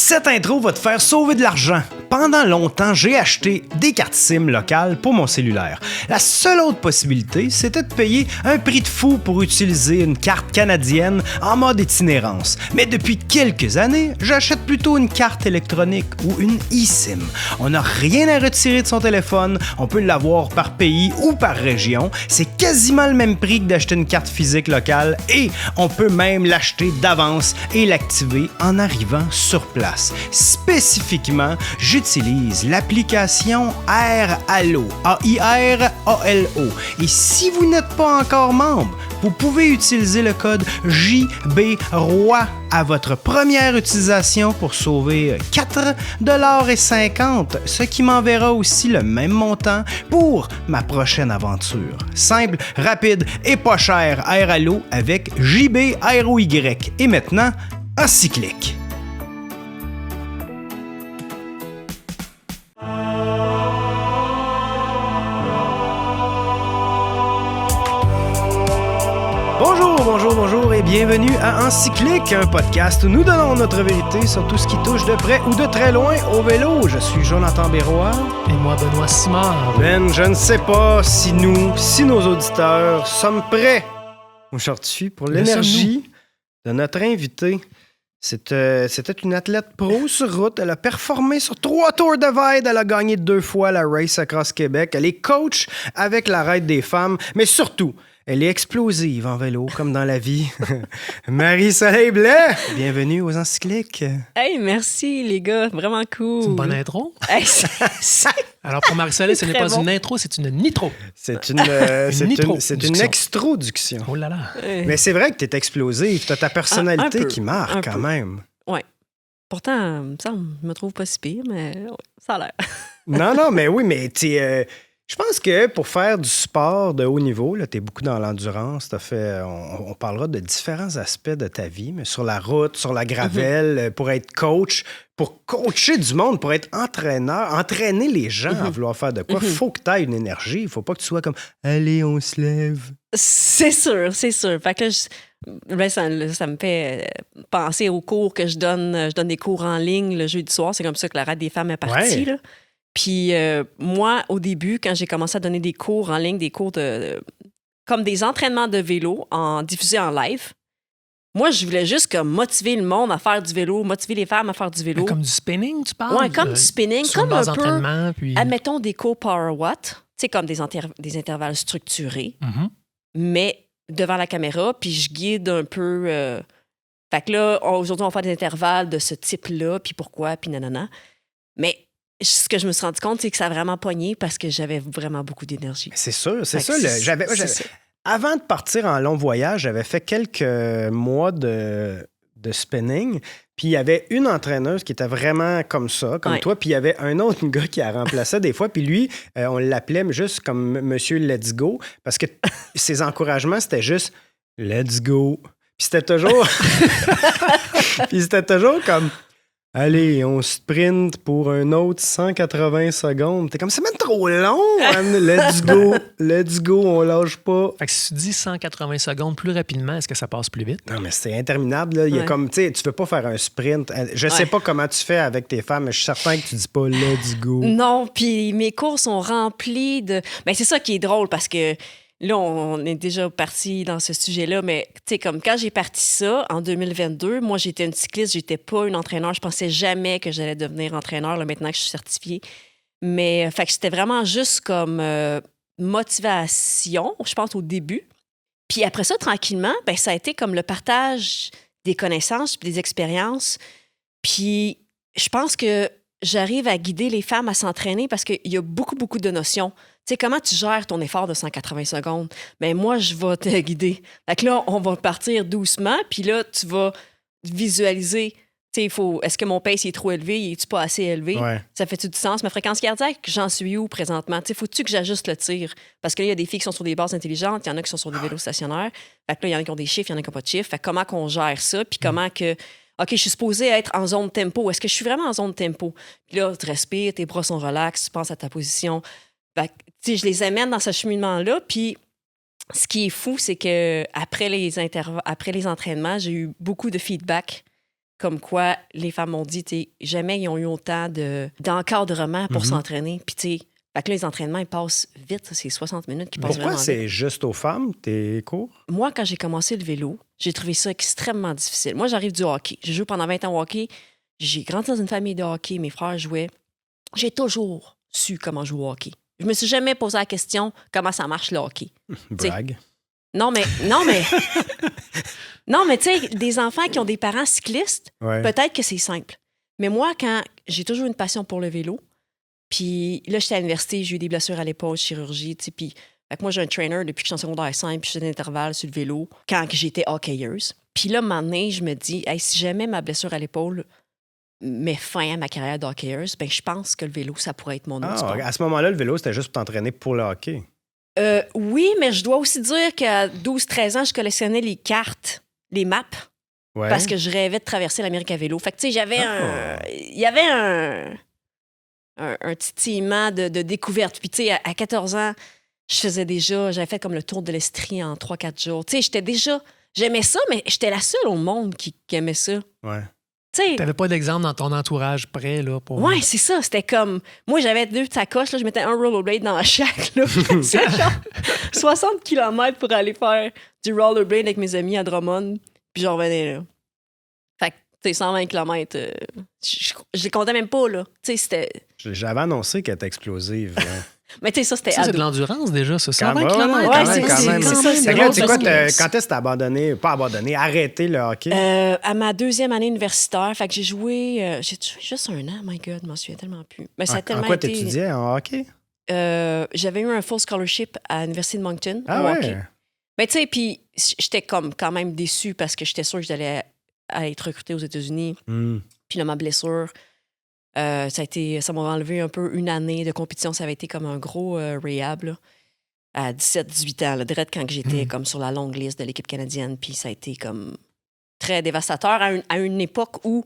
Cette intro va te faire sauver de l'argent. Pendant longtemps, j'ai acheté des cartes SIM locales pour mon cellulaire. La seule autre possibilité, c'était de payer un prix de fou pour utiliser une carte canadienne en mode itinérance. Mais depuis quelques années, j'achète plutôt une carte électronique ou une eSIM. On n'a rien à retirer de son téléphone, on peut l'avoir par pays ou par région. C'est quasiment le même prix que d'acheter une carte physique locale et on peut même l'acheter d'avance et l'activer en arrivant sur place. Spécifiquement, j'utilise l'application AirAllo, A-I-R-A-L-O. Et si vous n'êtes pas encore membre, vous pouvez utiliser le code JBROI à votre première utilisation pour sauver 4,50 $, ce qui m'enverra aussi le même montant pour ma prochaine aventure. Simple, rapide et pas cher, AirAllo avec JBROY. Et maintenant, en 6 clics. Bonjour et bienvenue à Encyclique, un podcast où nous donnons notre vérité sur tout ce qui touche de près ou de très loin au vélo. Je suis Jonathan Béroir. Et moi, Benoît Simard. Ben, je ne sais pas si nos auditeurs sommes prêts aujourd'hui pour l'énergie de notre invité. C'était une athlète pro sur route. Elle a performé sur 3 Tours de Vide. Elle a gagné 2 fois la Race Across Québec. Elle est coach avec la Raide des femmes, mais surtout, elle est explosive en vélo, comme dans la vie. Marie-Soleil Blais, bienvenue aux Encycliques. Hey, merci les gars, vraiment cool. C'est une bonne intro. Hey, Alors pour Marie-Soleil, ce n'est pas bon. Une intro, c'est une nitro. C'est une extroduction. Oh là là. Mais c'est vrai que tu es explosive. Tu as ta personnalité qui marque quand même. Oui. Pourtant, ça me trouve pas si pire, mais ça a l'air. Non, mais oui, mais je pense que pour faire du sport de haut niveau, tu es beaucoup dans l'endurance. On parlera de différents aspects de ta vie, mais sur la route, sur la gravelle, pour être coach, pour coacher du monde, pour être entraîneur, entraîner les gens à vouloir faire de quoi. Il faut que tu aies une énergie. Il faut pas que tu sois comme « Allez, on se lève ». C'est sûr. Fait que là, ça me fait penser aux cours que je donne. Je donne des cours en ligne le jeudi soir. C'est comme ça que la Raide des femmes est partie, là. Puis moi, au début, quand j'ai commencé à donner des cours en ligne, des cours comme des entraînements de vélo diffusés en live, moi, je voulais juste comme motiver le monde à faire du vélo, motiver les femmes à faire du vélo. Comme du spinning, tu parles? Oui, comme du spinning, sur comme base un peu, d'entraînement, puis... admettons des cours Power Watt, tu sais, comme des intervalles structurés, mais devant la caméra, puis je guide un peu... Fait que là, aujourd'hui, on va faire des intervalles de ce type-là, puis pourquoi, puis nanana. Mais... ce que je me suis rendu compte, c'est que ça a vraiment pogné parce que j'avais vraiment beaucoup d'énergie. C'est sûr, c'est ça. Ça. Avant de partir en long voyage, j'avais fait quelques mois de spinning. Puis il y avait une entraîneuse qui était vraiment comme ça, comme toi. Puis il y avait un autre gars qui la remplaçait des fois. Puis lui, on l'appelait juste comme Monsieur Let's Go parce que ses encouragements, c'était juste Let's Go. Puis c'était toujours... comme... Allez, on sprint pour un autre 180 secondes. T'es comme, c'est même trop long, man. Let's go, on lâche pas. Fait que si tu dis 180 secondes plus rapidement, est-ce que ça passe plus vite? Non, mais c'est interminable, là. Il y a comme, tu sais, tu peux pas faire un sprint. Je sais pas comment tu fais avec tes femmes, mais je suis certain que tu dis pas let's go. Non, puis mes cours sont remplis de... Ben, c'est ça qui est drôle parce que là, on est déjà parti dans ce sujet-là, mais tu sais, comme quand j'ai parti ça en 2022, moi, j'étais une cycliste, j'étais pas une entraîneur. Je pensais jamais que j'allais devenir entraîneur, là, maintenant que je suis certifiée. Mais, fait que c'était vraiment juste comme motivation, je pense, au début. Puis après ça, tranquillement, ben, ça a été comme le partage des connaissances puis des expériences. Puis je pense que j'arrive à guider les femmes à s'entraîner parce qu'il y a beaucoup, beaucoup de notions. Tu sais, comment tu gères ton effort de 180 secondes? Bien, moi, je vais te guider. Fait que là, on va partir doucement, puis là, tu vas visualiser. Tu sais, est-ce que mon pace est trop élevé? Est-tu pas assez élevé? Ouais. Ça fait-tu du sens? Ma fréquence cardiaque, j'en suis où présentement? Tu sais, faut-tu que j'ajuste le tir? Parce que là, il y a des filles qui sont sur des bases intelligentes, il y en a qui sont sur des vélos stationnaires. Fait que là, il y en a qui ont des chiffres, il y en a qui n'ont pas de chiffres. Fait que comment qu'on gère ça? Puis comment que... OK, je suis supposée être en zone tempo. Est-ce que je suis vraiment en zone tempo? Puis là, tu respires, tes bras sont relax, tu penses à ta position. Fait que, tu sais, je les amène dans ce cheminement-là. Puis, ce qui est fou, c'est que après les entraînements, j'ai eu beaucoup de feedback comme quoi les femmes m'ont dit, jamais ils ont eu autant d'encadrement pour s'entraîner. Puis, tu sais, fait que là, les entraînements, ils passent vite. Ça, c'est 60 minutes qui passent Pourquoi vraiment c'est vite. juste aux femmes, tes cours? Moi, quand j'ai commencé le vélo, j'ai trouvé ça extrêmement difficile. Moi, j'arrive du hockey. J'ai joué pendant 20 ans au hockey. J'ai grandi dans une famille de hockey. Mes frères jouaient. J'ai toujours su comment jouer au hockey. Je me suis jamais posé la question comment ça marche le hockey. Brag. Non, mais tu sais, des enfants qui ont des parents cyclistes, Ouais. peut-être que c'est simple. Mais moi, quand j'ai toujours eu une passion pour le vélo, puis là, j'étais à l'université, j'ai eu des blessures à l'épaule, chirurgie, tu sais, puis fait que moi, j'ai un trainer depuis que je suis en secondaire 5, puis je fais des intervalles sur le vélo quand j'étais hockeyeuse. Puis là, maintenant, je me dis, hey, si jamais ma blessure à l'épaule met fin à ma carrière de hockeyeuse, ben je pense que le vélo, ça pourrait être mon autre sport. À ce moment-là, le vélo, c'était juste pour t'entraîner pour le hockey. Oui, mais je dois aussi dire qu'à 12-13 ans, je collectionnais les cartes, les maps, Ouais. parce que je rêvais de traverser l'Amérique à vélo. Fait que, tu sais, il y avait un titillement de découverte. Puis, tu sais, à 14 ans, j'avais fait comme le tour de l'Estrie en 3-4 jours. Tu sais, j'aimais ça, mais j'étais la seule au monde qui aimait ça. Ouais. Tu sais, T'avais pas d'exemple dans ton entourage près, là, pour... ouais, c'est ça. C'était comme. Moi, j'avais 2 sacoches, là, je mettais un rollerblade dans chaque. Là, c'est genre 60 km pour aller faire du rollerblade avec mes amis à Drummond, puis j'en revenais là. Fait que, tu sais, 120 km, je les comptais même pas, là. Tu sais, c'était. J'avais annoncé qu'elle était explosive. Là. Mais tu sais, ça, c'était Ça, c'est ado. de l'endurance, déjà, ça. 120 Ouais, km. ouais, c'est ça, c'est Fait que là, tu sais quoi, drôle, parce quand est-ce que t'as abandonné, pas abandonné, arrêté le hockey? À ma 2e année universitaire, fait que j'ai joué juste 1 an, my God, je m'en souviens tellement plus. Mais ça a En tellement quoi été. t'étudiais? En hockey? J'avais eu un full scholarship à l'Université de Moncton. Ah au ouais? hockey. Mais tu sais, puis j'étais comme quand même déçue parce que j'étais sûre que j'allais être recrutée aux États-Unis. Puis là, ma blessure, ça m'a enlevé un peu 1 année de compétition. Ça avait été comme un gros rehab là, à 17-18 ans, là, direct quand j'étais comme sur la longue liste de l'équipe canadienne. Puis ça a été comme très dévastateur à une époque où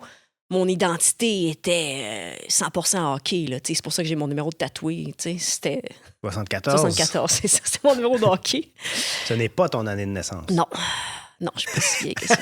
mon identité était 100% hockey. Là, c'est pour ça que j'ai mon numéro de tatoué. C'était 74, c'est ça, c'est mon numéro de hockey. Ce n'est pas ton année de naissance. Non, je suis pas si vieille que ça.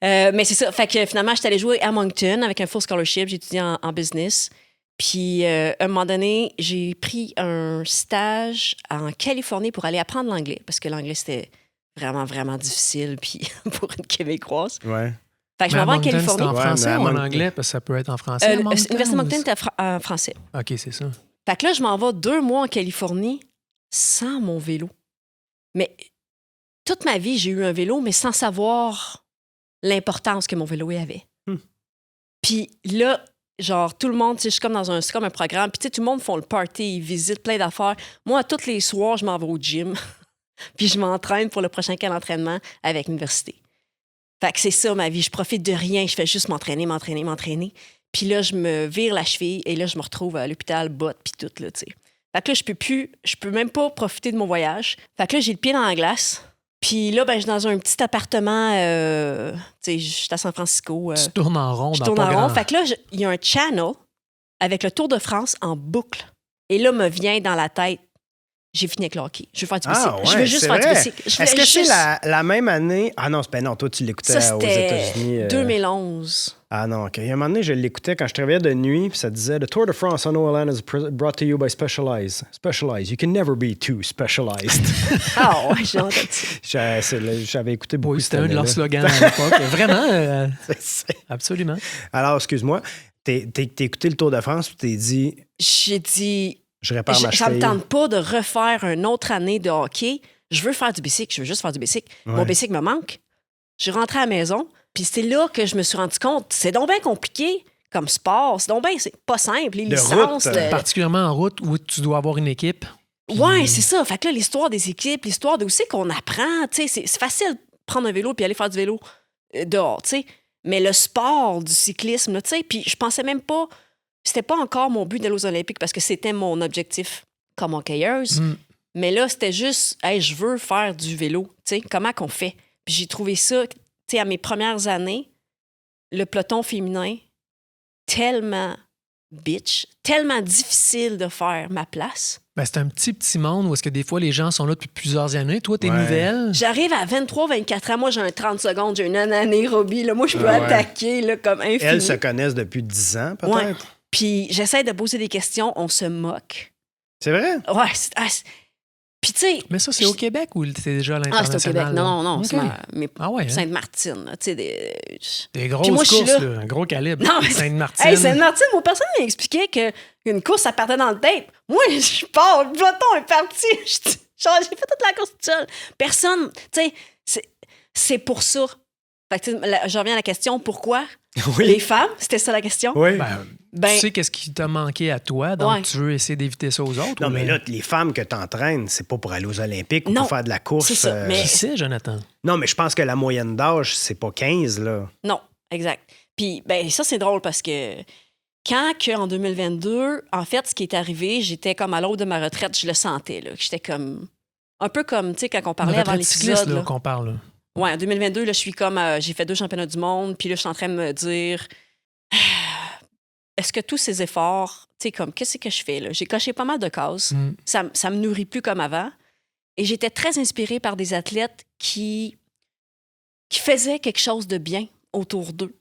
Mais c'est ça. Fait que finalement, j'étais allée jouer à Moncton avec un full scholarship. J'ai étudié en business. Puis, à un moment donné, j'ai pris un stage en Californie pour aller apprendre l'anglais. Parce que l'anglais, c'était vraiment, vraiment difficile. Puis, pour une Québécoise. Ouais. Fait que je Mais à m'en vais en Moncton, c'est Californie. en Ouais, français mais à ou en Moncton. anglais? Parce que ça peut être en français. à L'Université de Moncton ou- était en français. OK, c'est ça. Fait que là, je m'en vais 2 mois en Californie sans mon vélo. Mais toute ma vie, j'ai eu un vélo, mais sans savoir l'importance que mon vélo avait. Puis là, genre, tout le monde, tu sais, c'est comme un programme. Puis tu sais, tout le monde font le party, ils visitent plein d'affaires. Moi, tous les soirs, je m'en vais au gym. Puis je m'entraîne pour le prochain camp d'entraînement avec l'université. Fait que c'est ça, ma vie. Je profite de rien. Je fais juste m'entraîner. Puis là, je me vire la cheville et là, je me retrouve à l'hôpital, botte, puis tout, là, tu sais. Fait que là, je peux même pas profiter de mon voyage. Fait que là, j'ai le pied dans la glace. Puis là, ben, je suis dans un petit appartement, tu sais, je suis à San Francisco. Tu tournes en rond Je dans tourne pas en grand. rond. Fait que là, il y a un channel avec le Tour de France en boucle. Et là, me vient dans la tête, j'ai fini avec le hockey. Je veux faire du bicycle. Ah, ouais, Je veux juste c'est faire du vrai. bicycle. Est-ce que c'est la même année? Ah non, non, toi, tu l'écoutais Ça, aux c'était États-Unis. 2011. Ah non, OK. Il y a un moment donné, je l'écoutais quand je travaillais de nuit, puis ça disait « The Tour de France on OLN is brought to you by Specialized. Specialized. You can never be too specialized. » Ah ouais, j'ai entendu ça. J'avais écouté beaucoup Oui, cette c'était un de leurs année-là. slogans à l'époque. Vraiment, C'est- absolument. Alors, excuse-moi, t'as écouté le Tour de France, puis t'es dit J'ai dit, « Je répare ma ça me cheville. tente pas de refaire une autre année de hockey. Je veux faire du bicycle. Je veux juste faire du bicycle. Ouais. Mon bicycle me manque. Je suis rentrée à la maison. Puis c'est là que je me suis rendu compte. C'est donc bien compliqué comme sport. C'est pas simple. Les De licences. route. Particulièrement en route où tu dois avoir une équipe. Ouais, c'est ça. Fait que là, l'histoire des équipes, l'histoire de aussi qu'on apprend. Tu sais, c'est facile de prendre un vélo puis aller faire du vélo dehors, tu sais. Mais le sport du cyclisme, là, tu sais, puis je pensais même pas... C'était pas encore mon but d'aller aux Olympiques parce que c'était mon objectif comme hockeyeuse. Mais là, c'était juste, hey, je veux faire du vélo. Tu sais, comment qu'on fait? Puis j'ai trouvé ça, tu sais, à mes premières années, le peloton féminin, tellement bitch, tellement difficile de faire ma place. Ben, c'est un petit monde où est-ce que des fois, les gens sont là depuis plusieurs années. Toi, t'es Ouais. nouvelle. J'arrive à 23, 24 ans. Moi, j'ai un 30 secondes, j'ai une anaérobie. Là. Moi, je peux attaquer là, comme infini. Elles se connaissent depuis 10 ans, peut-être? Ouais. Puis j'essaie de poser des questions, on se moque. C'est vrai? Ouais. Puis tu sais... Mais ça, c'est au Québec ou c'est déjà à Ah, c'est l'international? au Québec. Non. OK. C'est mais Ah ouais, hein? Sainte-Martine. Tu sais, des Des Puis moi, grosses je suis courses, là. là, un gros calibre. Non, mais- Sainte-Martine. Hey, Sainte-Martine, moi, personne m'a expliqué qu'une course, ça partait dans le tape. Moi, je pars, le peloton est parti. J'ai fait toute la course toute seule. Personne, tu sais, c'est pour ça. Fait que, je reviens à la question, pourquoi les femmes? C'était ça la question? Oui. Tu sais qu'est-ce qui t'a manqué à toi, donc Ouais. tu veux essayer d'éviter ça aux autres? Non, ou mais là, les femmes que t'entraînes, c'est pas pour aller aux Olympiques ou Non, pour faire de la course. c'est ça, mais- Qui sait, Jonathan? Non, mais je pense que la moyenne d'âge, c'est pas 15, là. Non, exact. Puis, ben ça, c'est drôle parce que en 2022, en fait, ce qui est arrivé, j'étais comme à l'aube de ma retraite, je le sentais, là. J'étais comme... Un peu comme, tu sais, quand on parlait avant Retraite cycliste, l'épisode. là, Là. qu'on parle. Là. Ouais, en 2022, là, je suis comme... j'ai fait 2 championnats du monde, puis là, je suis en train de me dire... Est-ce que tous ces efforts, tu sais, comme, qu'est-ce que je fais, là? J'ai coché pas mal de cases. Mm. Ça me nourrit plus comme avant. Et j'étais très inspirée par des athlètes qui faisaient quelque chose de bien autour d'eux.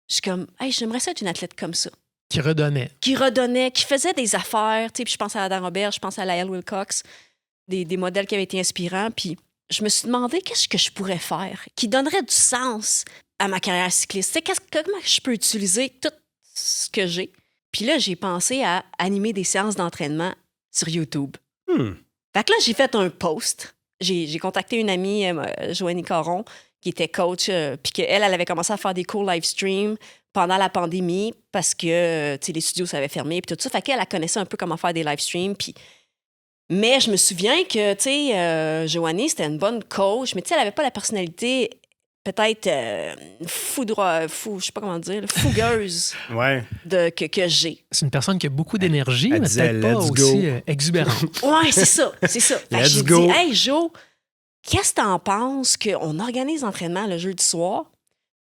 Je suis comme, hey, j'aimerais ça être une athlète comme ça. Qui redonnait. Qui redonnait, qui faisait des affaires. Tu sais, puis je pense à Adam Robert, je pense à Lael Wilcox, des modèles qui avaient été inspirants. Puis je me suis demandé qu'est-ce que je pourrais faire qui donnerait du sens à ma carrière cycliste. Tu sais, comment je peux utiliser tout ce que j'ai. Puis là, j'ai pensé à animer des séances d'entraînement sur YouTube. Fait que là, j'ai fait un post. J'ai contacté une amie, Joanie Caron, qui était coach, puis qu'elle avait commencé à faire des cours live stream pendant la pandémie parce que tu sais, les studios s'avaient fermé puis tout ça. Fait qu'elle connaissait un peu comment faire des live streams. Mais je me souviens que, tu sais, Joanie, c'était une bonne coach, mais tu sais, elle avait pas la personnalité peut-être je sais pas comment dire, fougueuse Ouais. que j'ai. C'est une personne qui a beaucoup d'énergie, Elle mais disait, peut-être pas let's aussi go. exubérante. Ouais, c'est ça. Fait que Let's j'ai go. dit, hey, Jo, qu'est-ce que t'en penses qu'on organise l'entraînement le jeudi soir?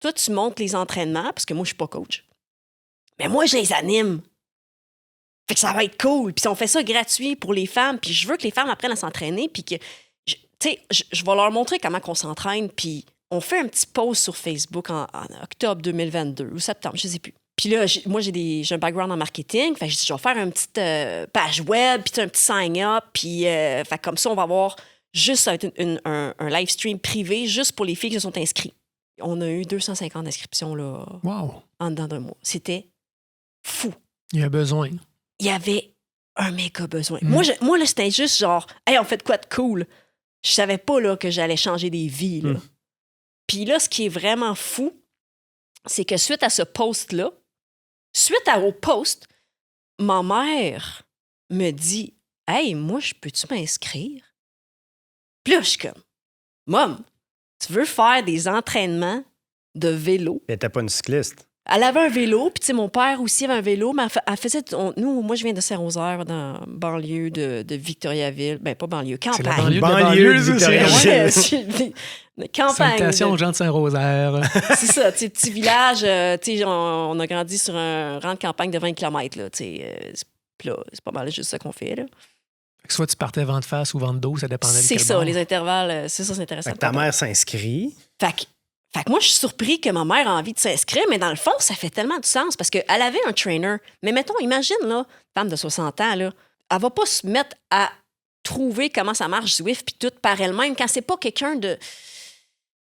Toi, tu montes les entraînements, parce que moi, je suis pas coach. Mais moi, je les anime. Fait que ça va être cool. Puis on fait ça gratuit pour les femmes. Puis je veux que les femmes apprennent à s'entraîner. Puis que, tu sais, je vais leur montrer comment on s'entraîne. Puis on fait un petit post sur Facebook en octobre 2022 ou septembre, je sais plus. Puis là, moi, j'ai un background en marketing. Fait que je dis, je vais faire une petite page web, puis un petit sign-up. Puis fait que comme ça, on va avoir juste un live stream privé juste pour les filles qui se sont inscrites. On a eu 250 inscriptions là, Wow. en dedans d'un mois. C'était fou. Il y a besoin. Il y avait un méga besoin. Mm. Moi, là, c'était juste genre, hey, on fait de quoi de cool? Je savais pas là, que j'allais changer des vies. Là. Puis là, ce qui est vraiment fou, c'est que suite à ce post-là, au post, ma mère me dit, hey, moi, peux-tu m'inscrire? Puis là, je suis comme, Mom, tu veux faire des entraînements de vélo? Elle était pas une cycliste. Elle avait un vélo, puis tu sais, mon père aussi avait un vélo, mais elle faisait... moi, je viens de Saint-Rosaire, dans banlieue de Victoriaville. Ben, pas banlieue, C'est la campagne. banlieue de de Victoriaville. Victoriaville. Ouais, campagne. Salutations aux gens de Saint-Rosaire. C'est ça, tu sais, petit village. Tu sais, on a grandi sur un rang de campagne de 20 km, là, tu sais. Puis là, c'est pas mal juste ça qu'on fait, là. Soit tu partais vent de face ou vent de dos, ça dépendait de C'est quel ça, bord. les intervalles, c'est intéressant. Fait que ta mère s'inscrit. Fait que moi, je suis surpris que ma mère a envie de s'inscrire, mais dans le fond, ça fait tellement de sens parce qu'elle avait un trainer. Mais mettons, imagine, là, femme de 60 ans, là, elle va pas se mettre à trouver comment ça marche Zwift puis tout par elle-même quand c'est pas quelqu'un de...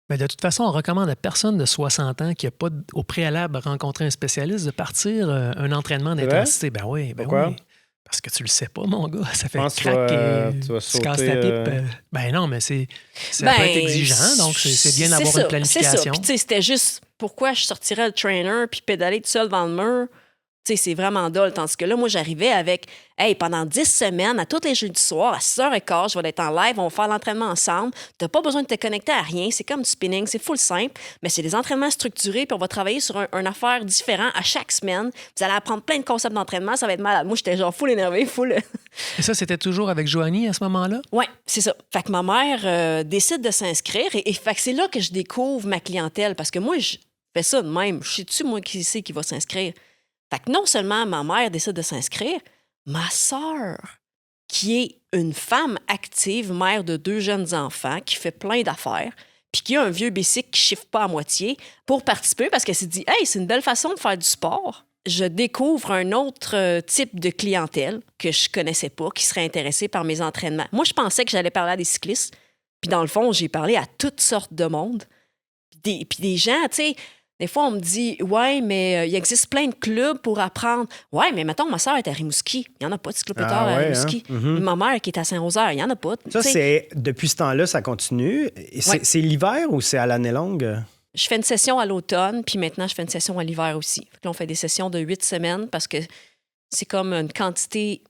Mais de toute façon, on recommande à personne de 60 ans qui n'a pas au préalable rencontré un spécialiste de partir un entraînement d'intensité. Ben oui, Pourquoi? oui. Parce que tu le sais pas, mon gars. Ça fait pense que craquer. tu vas Tu casses ta sauter, pipe. Ben non, mais ça peut être exigeant, donc c'est bien d'avoir une planification. C'est ça. Puis tu sais, c'était juste pourquoi je sortirais le trainer puis pédaler tout seul dans le mur. Tu sais, c'est vraiment dole. Tandis que là, moi, j'arrivais avec, hey, pendant 10 semaines, à tous les jeudis soirs, à 6h15, je vais être en live, on va faire l'entraînement ensemble. T'as pas besoin de te connecter à rien. C'est comme du spinning, c'est full simple, mais c'est des entraînements structurés, puis on va travailler sur un affaire différent à chaque semaine. Vous allez apprendre plein de concepts d'entraînement, ça va être malade. Moi, j'étais genre full énervée, full... Et ça, c'était toujours avec Joanie à ce moment-là? Oui, c'est ça. Fait que ma mère décide de s'inscrire et fait que c'est là que je découvre ma clientèle parce que moi, je fais ça de même. Je sais-tu, moi, qui c'est qui va s'inscrire? Fait que non seulement ma mère décide de s'inscrire, ma sœur, qui est une femme active, mère de 2 jeunes enfants, qui fait plein d'affaires, puis qui a un vieux bicycle qui ne chiffre pas à moitié pour participer parce qu'elle s'est dit « Hey, c'est une belle façon de faire du sport. » Je découvre un autre type de clientèle que je connaissais pas, qui serait intéressée par mes entraînements. Moi, je pensais que j'allais parler à des cyclistes, puis dans le fond, j'ai parlé à toutes sortes de monde. Puis des gens, tu sais, des fois, on me dit « Ouais, mais il existe plein de clubs pour apprendre. » Ouais, mais mettons, ma soeur est à Rimouski. Il n'y en a pas de cyclopédard à Rimouski. Hein? Mm-hmm. Ma mère qui est à Saint-Rosaire, il n'y en a pas. Ça, c'est depuis ce temps-là, ça continue. C'est l'hiver ou c'est à l'année longue? Je fais une session à l'automne, puis maintenant, je fais une session à l'hiver aussi. Là, on fait des sessions de 8 semaines parce que c'est comme une quantité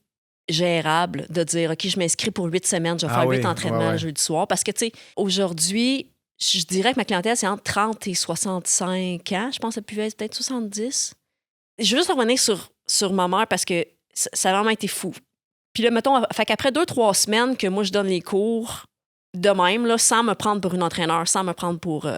gérable de dire, OK, je m'inscris pour 8 semaines, je vais faire 8 entraînements le jeudi soir. Parce que, tu sais, aujourd'hui, je dirais que ma clientèle, c'est entre 30 et 65 ans. Je pense que ça pouvait être peut-être 70. Je veux juste revenir sur ma mère parce que ça a vraiment été fou. Puis là, mettons, fait qu'après 2-3 semaines que moi, je donne les cours de même, là, sans me prendre pour une entraîneur, sans me prendre pour...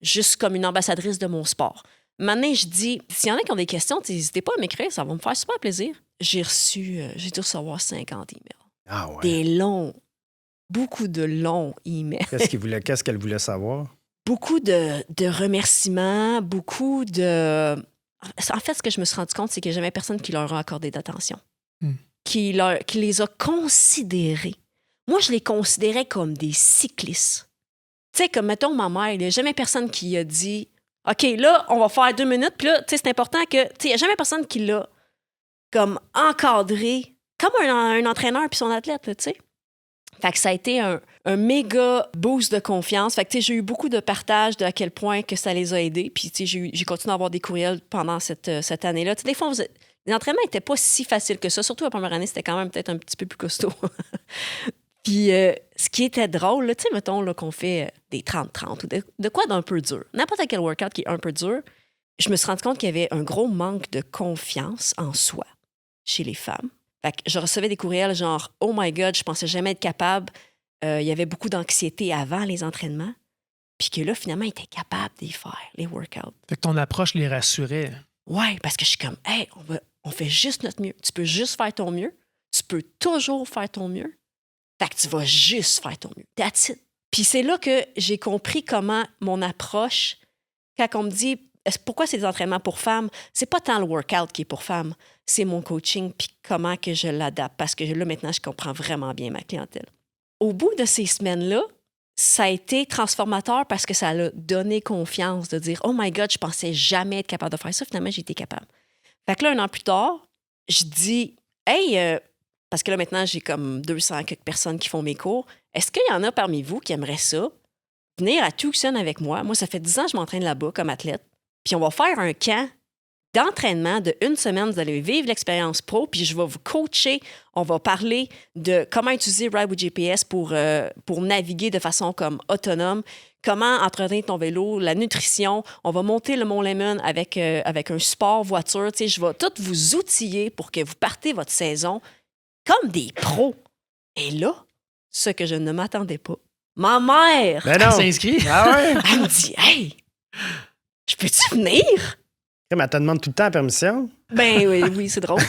juste comme une ambassadrice de mon sport. Maintenant, je dis, s'il y en a qui ont des questions, n'hésitez pas à m'écrire, ça va me faire super plaisir. J'ai dû recevoir 50 emails. Ah ouais. Des longs, beaucoup de longs emails. Qu'est-ce qu'elle voulait savoir? Beaucoup de remerciements, beaucoup de... En fait, ce que je me suis rendu compte, c'est qu'il n'y a jamais personne qui leur a accordé d'attention, qui les a considérés. Moi, je les considérais comme des cyclistes. Tu sais, comme, mettons, ma mère, il n'y a jamais personne qui a dit « OK, là, on va faire 2 minutes. » Puis là, tu sais, c'est important que... Tu sais, il n'y a jamais personne qui l'a comme encadré, comme un entraîneur puis son athlète, tu sais. Fait que ça a été un méga boost de confiance. Fait que, tu sais, j'ai eu beaucoup de partages de à quel point que ça les a aidés. Puis, tu sais, j'ai continué à avoir des courriels pendant cette année-là. Tu sais, des fois, les entraînements n'étaient pas si faciles que ça. Surtout la première année, c'était quand même peut-être un petit peu plus costaud. Puis, ce qui était drôle, tu sais, mettons là, qu'on fait des 30-30 ou de quoi d'un peu dur. N'importe quel workout qui est un peu dur, je me suis rendu compte qu'il y avait un gros manque de confiance en soi chez les femmes. Fait que je recevais des courriels genre « Oh my God, je pensais jamais être capable. » Il y avait beaucoup d'anxiété avant les entraînements. Puis que là, finalement, ils étaient capables d'y faire, les workouts. Fait que ton approche les rassurait. Ouais, parce que je suis comme « Hey, on fait juste notre mieux. Tu peux juste faire ton mieux. Tu peux toujours faire ton mieux. Fait que tu vas juste faire ton mieux. That's it. » Puis c'est là que j'ai compris comment mon approche, quand on me dit pourquoi c'est des entraînements pour femmes, c'est pas tant le workout qui est pour femmes, c'est mon coaching puis comment que je l'adapte. Parce que là, maintenant, je comprends vraiment bien ma clientèle. Au bout de ces semaines-là, ça a été transformateur parce que ça a donné confiance de dire « Oh my God, je pensais jamais être capable de faire ça. » Finalement, j'ai été capable. Fait que là, 1 an plus tard, je dis « Hey, parce que là, maintenant, j'ai comme 200 quelques personnes qui font mes cours. Est-ce qu'il y en a parmi vous qui aimeraient ça? Venir à Tucson avec moi. Moi, ça fait 10 ans que je m'entraîne là-bas comme athlète. Puis on va faire un camp d'entraînement de 1 semaine. Vous allez vivre l'expérience pro, puis je vais vous coacher. On va parler de comment utiliser Ride with GPS pour naviguer de façon comme autonome, comment entretenir ton vélo, la nutrition. On va monter le Mont Lemmon avec un support voiture. Tu sais, je vais tout vous outiller pour que vous partez votre saison comme des pros. Et là, ce que je ne m'attendais pas, ma mère Elle s'inscrit. Ah ouais? Elle me dit « Hey, je peux-tu venir? » Mais elle te demande tout le temps la permission. Ben oui, c'est drôle.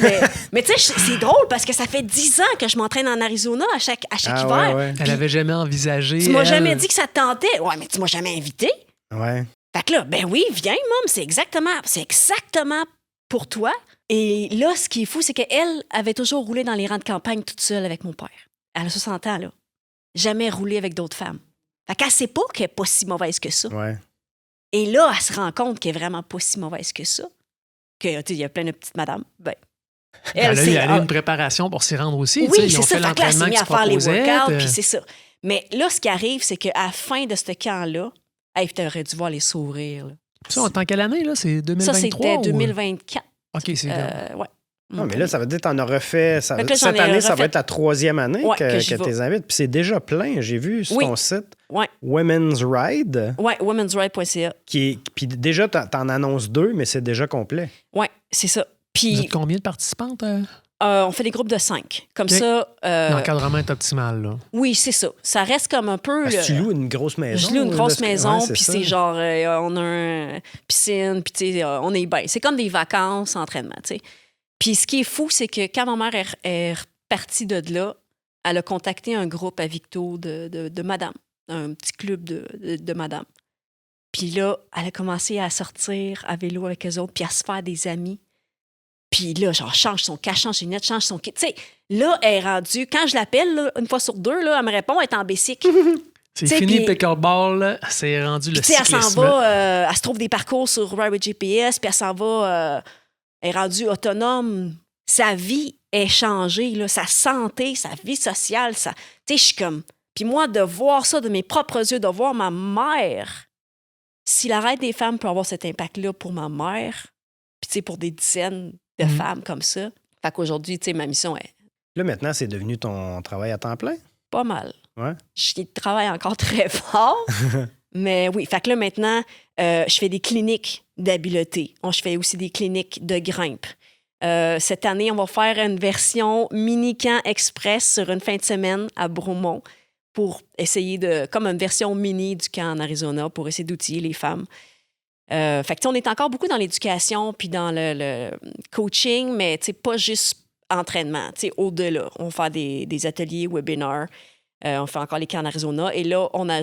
Mais tu sais, c'est drôle parce que ça fait 10 ans que je m'entraîne en Arizona à chaque hiver. Ouais. Elle avait jamais envisagé. Tu m'as jamais dit que ça te tentait. Ouais, mais tu m'as jamais invité. Ouais. Fait que là, ben oui, viens, Mom, c'est exactement pour toi. Et là, ce qui est fou, c'est qu'elle avait toujours roulé dans les rangs de campagne toute seule avec mon père. Elle a 60 ans, là. Jamais roulé avec d'autres femmes. Fait qu'elle sait pas qu'elle est pas si mauvaise que ça. Ouais. Et là, elle se rend compte qu'elle est vraiment pas si mauvaise que ça. Que, tu sais, il y a plein de petites madames. Ben, elle a eu une préparation pour s'y rendre aussi. Oui, ils ont c'est fait ça. Fait que là, elle s'est mise à faire les workouts, puis puis c'est ça. Mais là, ce qui arrive, c'est qu'à la fin de ce camp-là, hey, t'aurais dû voir les sourires. Là. Ça, en tant quelle année, là? C'est 2023? Ça, c'était 2024. OK, c'est ouais. Non, mais là, ça veut dire que tu en as refait. Fait que là, cette année, ça va être la 3e année Ouais, que j'y tu vais. les invites. Puis c'est déjà plein. J'ai vu sur ton site Ouais. Women's Ride. Ouais, womensride.ca. Puis déjà, t'en annonces 2, mais c'est déjà complet. Ouais, c'est ça. Vous Puis êtes combien de participantes? on fait des groupes de 5. Comme OK. ça. L'encadrement est optimal, là. Oui, c'est ça. Ça reste comme un peu. Parce que tu loues une grosse maison. Je loue une grosse là, maison, ouais, puis ça. c'est genre, on a une piscine, puis tu sais, on est bien. C'est comme des vacances, entraînement, tu sais. Puis ce qui est fou, c'est que quand ma mère est partie de là, elle a contacté un groupe à Victo de madame, un petit club de madame. Puis là, elle a commencé à sortir à vélo avec eux autres, puis à se faire des amis. Puis là, genre, change son casque, change ses lunettes, change son kit. Tu sais, là, elle est rendue... Quand je l'appelle, là, une fois sur deux, là, elle me répond, elle est en bicycle. C'est fini le pickleball, c'est rendu le cyclisme. Elle s'en va, elle se trouve des parcours sur Ride with GPS, puis elle s'en va, elle est rendue autonome. Sa vie est changée, là, sa santé, sa vie sociale. Tu sais, je suis comme... Puis moi, de voir ça de mes propres yeux, de voir ma mère... Si la Raide des femmes peut avoir cet impact-là pour ma mère, puis tu sais, pour des dizaines de femmes comme ça, fait qu'aujourd'hui, tu sais, ma mission est... Là, maintenant, c'est devenu ton travail à temps plein? Pas mal. Ouais. Je travaille encore très fort, mais oui. Fait que là, maintenant, je fais des cliniques d'habileté. Je fais aussi des cliniques de grimpe. Cette année, on va faire une version mini-camp express sur une fin de semaine à Bromont pour essayer comme une version mini du camp en Arizona pour essayer d'outiller les femmes. Fait que on est encore beaucoup dans l'éducation puis dans le coaching, mais pas juste entraînement, au-delà. On fait des ateliers, webinars, on fait encore les camps en Arizona. Et là, on a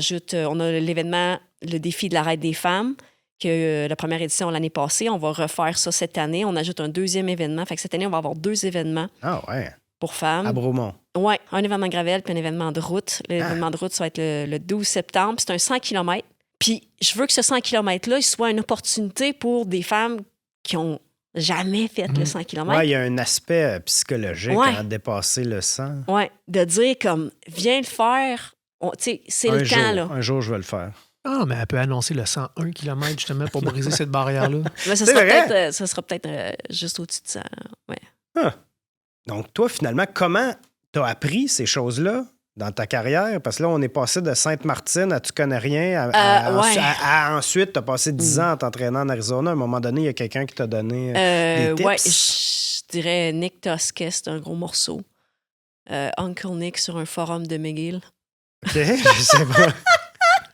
l'événement, le défi de la Raide des femmes, que la première édition l'année passée. On va refaire ça cette année. On ajoute un deuxième événement. Fait que cette année, on va avoir 2 événements. Ah ouais. Pour femmes. À Bromont. Oui, un événement de gravel puis un événement de route. L'événement de route, ça va être le 12 septembre. C'est un 100 km. Puis je veux que ce 100 km-là, il soit une opportunité pour des femmes qui ont jamais fait le 100 km. Oui, il y a un aspect psychologique à dépasser le 100. Oui, de dire comme, viens le faire. C'est le camp, là. Un jour, je vais le faire. Ah, mais elle peut annoncer le 101 km justement pour briser cette barrière-là. Mais ça sera peut-être juste au-dessus de ça. Ouais. Ah. Donc, toi, finalement, comment tu as appris ces choses-là dans ta carrière? Parce que là, on est passé de Sainte-Martine à tu connais rien à ensuite, tu as passé 10 ans en t'entraînant en Arizona. À un moment donné, il y a quelqu'un qui t'a donné des tips. Oui, je dirais Nick Tosquet, c'est un gros morceau. Uncle Nick sur un forum de McGill. OK, je sais pas.